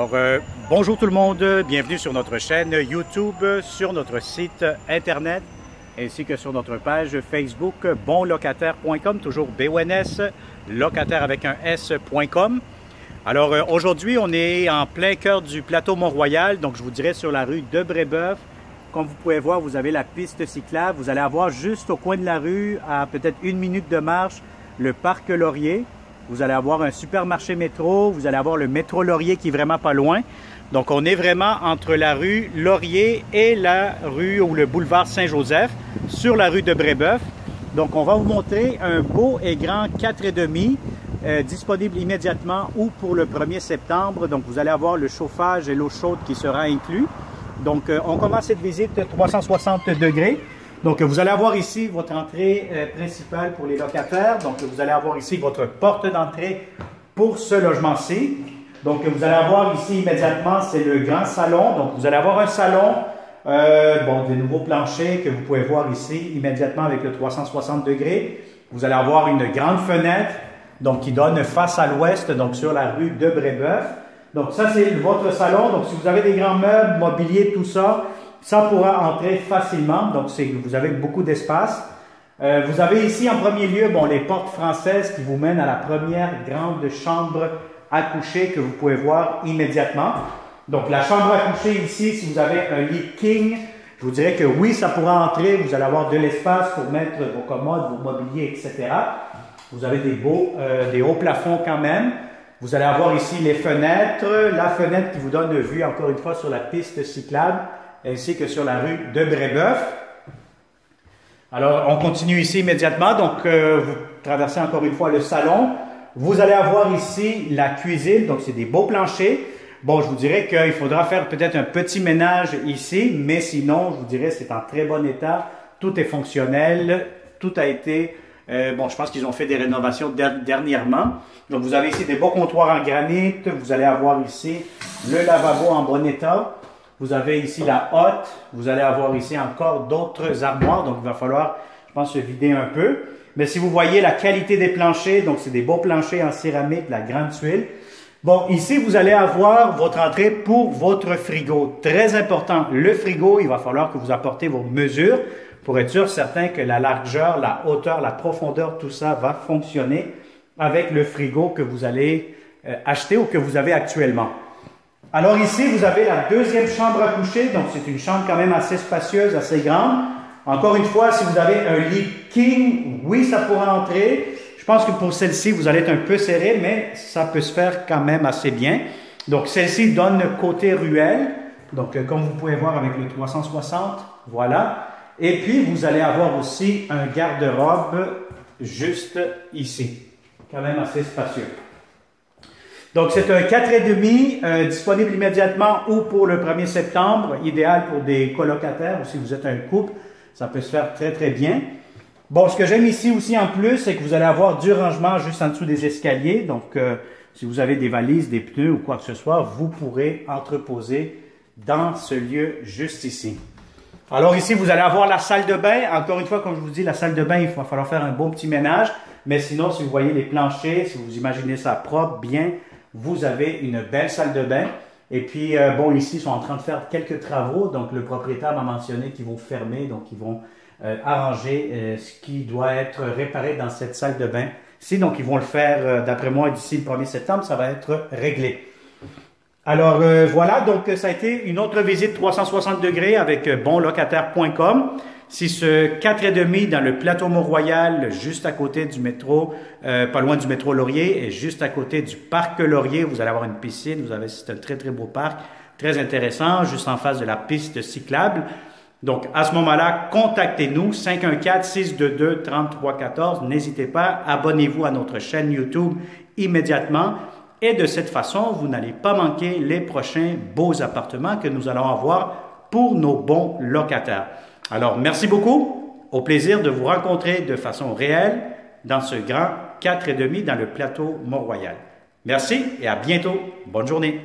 Alors, bonjour tout le monde, bienvenue sur notre chaîne YouTube, sur notre site Internet, ainsi que sur notre page Facebook bonlocataire.com, toujours BONS, locataire avec un S.com. Alors, aujourd'hui, on est en plein cœur du plateau Mont-Royal, donc je vous dirais sur la rue de Brébeuf. Comme vous pouvez voir, vous avez la piste cyclable. Vous allez avoir juste au coin de la rue, à peut-être 1 minute de marche, le parc Laurier. Vous allez avoir un supermarché métro, vous allez avoir le métro Laurier qui est vraiment pas loin. Donc, on est vraiment entre la rue Laurier et la rue ou le boulevard Saint-Joseph sur la rue de Brébeuf. Donc, on va vous montrer un beau et grand 4,5 disponible immédiatement ou pour le 1er septembre. Donc, vous allez avoir le chauffage et l'eau chaude qui sera inclus. Donc, on commence cette visite 360 degrés. Donc, vous allez avoir ici votre entrée principale pour les locataires. Donc, vous allez avoir ici votre porte d'entrée pour ce logement-ci. Donc, vous allez avoir ici immédiatement, c'est le grand salon. Donc, vous allez avoir un salon, des nouveaux planchers que vous pouvez voir ici immédiatement avec le 360 degrés. Vous allez avoir une grande fenêtre, donc qui donne face à l'ouest, donc sur la rue de Brébeuf. Donc, ça, c'est votre salon. Donc, si vous avez des grands meubles, mobilier, tout ça, ça pourra entrer facilement. Donc, vous avez beaucoup d'espace. Vous avez ici, en premier lieu, les portes françaises qui vous mènent à la première grande chambre à coucher que vous pouvez voir immédiatement. Donc, la chambre à coucher ici, si vous avez un lit king, je vous dirais que oui, ça pourra entrer. Vous allez avoir de l'espace pour mettre vos commodes, vos mobiliers, etc. Vous avez des hauts plafonds quand même. Vous allez avoir ici les fenêtres, la fenêtre qui vous donne vue encore une fois sur la piste cyclable, ainsi que sur la rue de Brébeuf. Alors, on continue ici immédiatement. Donc, vous traversez encore une fois le salon. Vous allez avoir ici la cuisine. Donc, c'est des beaux planchers. Bon, je vous dirais qu'il faudra faire peut-être un petit ménage ici, mais sinon, je vous dirais c'est en très bon état. Tout est fonctionnel. Tout a été... je pense qu'ils ont fait des rénovations dernièrement. Donc, vous avez ici des beaux comptoirs en granit. Vous allez avoir ici le lavabo en bon état. Vous avez ici la hotte. Vous allez avoir ici encore d'autres armoires. Donc, il va falloir, je pense, se vider un peu. Mais si vous voyez la qualité des planchers, donc c'est des beaux planchers en céramique, de la grande tuile. Bon, ici, vous allez avoir votre entrée pour votre frigo. Très important, le frigo, il va falloir que vous apportez vos mesures pour être sûr, certain que la largeur, la hauteur, la profondeur, tout ça va fonctionner avec le frigo que vous allez acheter ou que vous avez actuellement. Alors ici, vous avez la deuxième chambre à coucher. Donc, c'est une chambre quand même assez spacieuse, assez grande. Encore une fois, si vous avez un lit king, oui, ça pourra entrer. Je pense que pour celle-ci, vous allez être un peu serré, mais ça peut se faire quand même assez bien. Donc, celle-ci donne côté ruelle. Donc, comme vous pouvez voir avec le 360, voilà. Et puis, vous allez avoir aussi un garde-robe juste ici. Quand même assez spacieux. Donc, c'est un 4,5 disponible immédiatement ou pour le 1er septembre, idéal pour des colocataires ou si vous êtes un couple, ça peut se faire très, très bien. Bon, ce que j'aime ici aussi en plus, c'est que vous allez avoir du rangement juste en dessous des escaliers. Donc, si vous avez des valises, des pneus ou quoi que ce soit, vous pourrez entreposer dans ce lieu juste ici. Alors ici, vous allez avoir la salle de bain. Encore une fois, comme je vous dis, la salle de bain, il va falloir faire un bon petit ménage. Mais sinon, si vous voyez les planchers, si vous imaginez ça propre, bien, vous avez une belle salle de bain. Et puis, ici, ils sont en train de faire quelques travaux. Donc, le propriétaire m'a mentionné qu'ils vont fermer. Donc, ils vont arranger ce qui doit être réparé dans cette salle de bain. Donc, ils vont le faire, d'après moi, d'ici le 1er septembre, ça va être réglé. Alors, voilà. Donc, ça a été une autre visite 360 degrés avec bonlocataire.com. C'est ce 4,5 dans le plateau Mont-Royal, juste à côté du métro, pas loin du métro Laurier, et juste à côté du parc Laurier. Vous allez avoir une piscine, c'est un très, très beau parc, très intéressant, juste en face de la piste cyclable. Donc, à ce moment-là, contactez-nous, 514-622-3314. N'hésitez pas, abonnez-vous à notre chaîne YouTube immédiatement. Et de cette façon, vous n'allez pas manquer les prochains beaux appartements que nous allons avoir pour nos bons locataires. Alors, merci beaucoup. Au plaisir de vous rencontrer de façon réelle dans ce grand 4,5 dans le plateau Mont-Royal. Merci et à bientôt. Bonne journée.